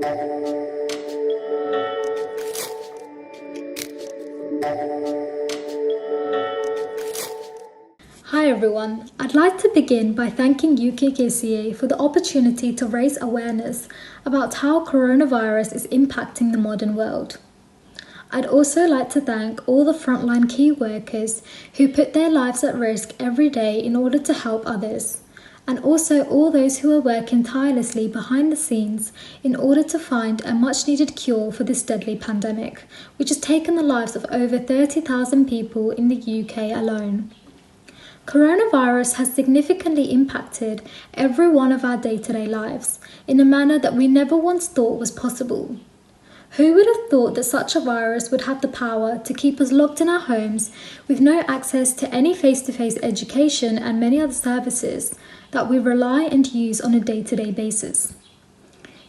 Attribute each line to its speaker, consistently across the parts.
Speaker 1: Hi everyone, I'd like to begin by thanking UKKCA for the opportunity to raise awareness about how coronavirus is impacting the modern world. I'd also like to thank all the frontline key workers who put their lives at risk every day in order to help others, and also all those who are working tirelessly behind the scenes in order to find a much needed cure for this deadly pandemic, which has taken the lives of over 30,000 people in the UK alone. Coronavirus has significantly impacted every one of our day-to-day lives in a manner that we never once thought was possible. Who would have thought that such a virus would have the power to keep us locked in our homes with no access to any face-to-face education and many other services that we rely and use on a day-to-day basis?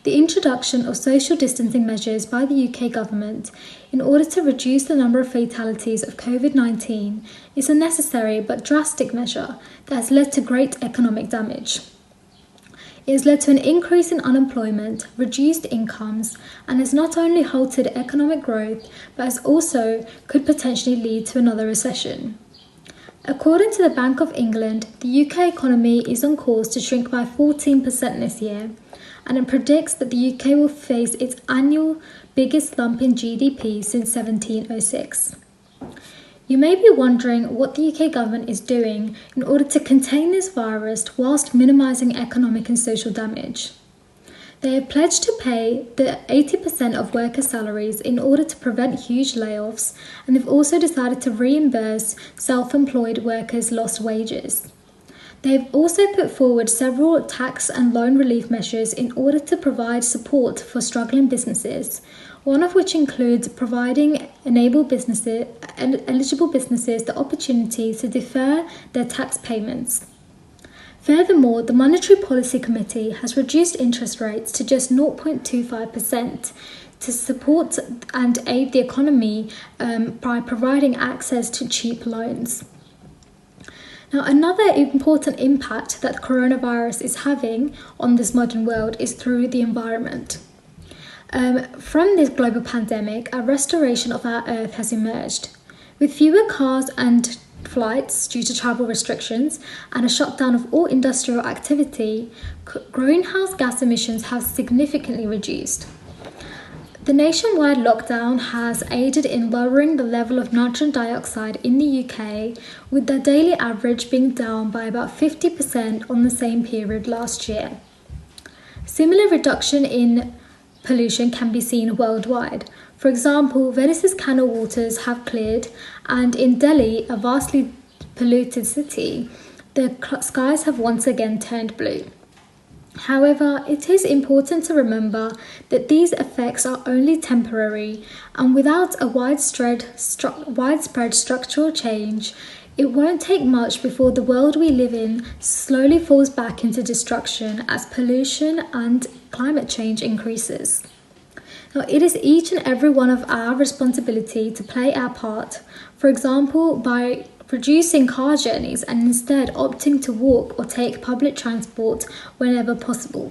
Speaker 1: The introduction of social distancing measures by the UK government in order to reduce the number of fatalities of COVID-19 is a necessary but drastic measure that has led to great economic damage. It has led to an increase in unemployment, reduced incomes, and has not only halted economic growth, but has also could potentially lead to another recession. According to the Bank of England, the UK economy is on course to shrink by 14% this year, and it predicts that the UK will face its annual biggest slump in GDP since 1706. You may be wondering what the UK government is doing in order to contain this virus whilst minimising economic and social damage. They have pledged to pay the 80% of workers' salaries in order to prevent huge layoffs, and they've also decided to reimburse self-employed workers' lost wages. They have also put forward several tax and loan relief measures in order to provide support for struggling businesses, one of which includes providing eligible businesses the opportunity to defer their tax payments. Furthermore, the Monetary Policy Committee has reduced interest rates to just 0.25% to support and aid the economy by providing access to cheap loans. Now, another important impact that coronavirus is having on this modern world is through the environment. From this global pandemic, a restoration of our Earth has emerged. With fewer cars and flights due to travel restrictions and a shutdown of all industrial activity, greenhouse gas emissions have significantly reduced. The nationwide lockdown has aided in lowering the level of nitrogen dioxide in the UK, with the daily average being down by about 50% on the same period last year. Similar reduction in pollution can be seen worldwide. For example, Venice's canal waters have cleared, and in Delhi, a vastly polluted city, the skies have once again turned blue. However, it is important to remember that these effects are only temporary, and without a widespread structural change, it won't take much before the world we live in slowly falls back into destruction as pollution and climate change increases. Now, it is each and every one of our responsibility to play our part, for example, by reducing car journeys and instead opting to walk or take public transport whenever possible.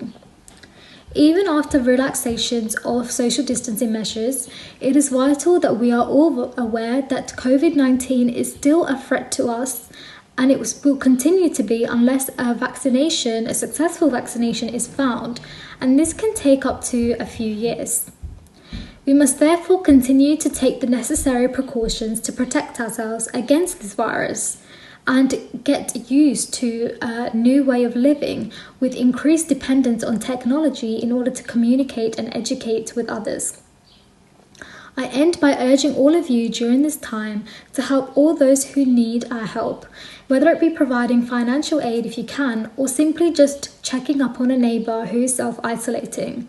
Speaker 1: Even after relaxations of social distancing measures, it is vital that we are all aware that COVID-19 is still a threat to us, and it will continue to be unless a successful vaccination is found, and this can take up to a few years. We must therefore continue to take the necessary precautions to protect ourselves against this virus and get used to a new way of living with increased dependence on technology in order to communicate and educate with others. I end by urging all of you during this time to help all those who need our help, whether it be providing financial aid if you can, or simply just checking up on a neighbour who is self-isolating.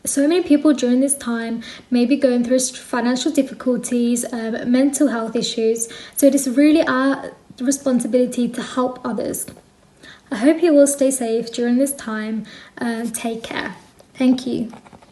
Speaker 1: So many people during this time may be going through financial difficulties, mental health issues, so it is really our responsibility to help others. I hope you will stay safe during this time. Take care. Thank you.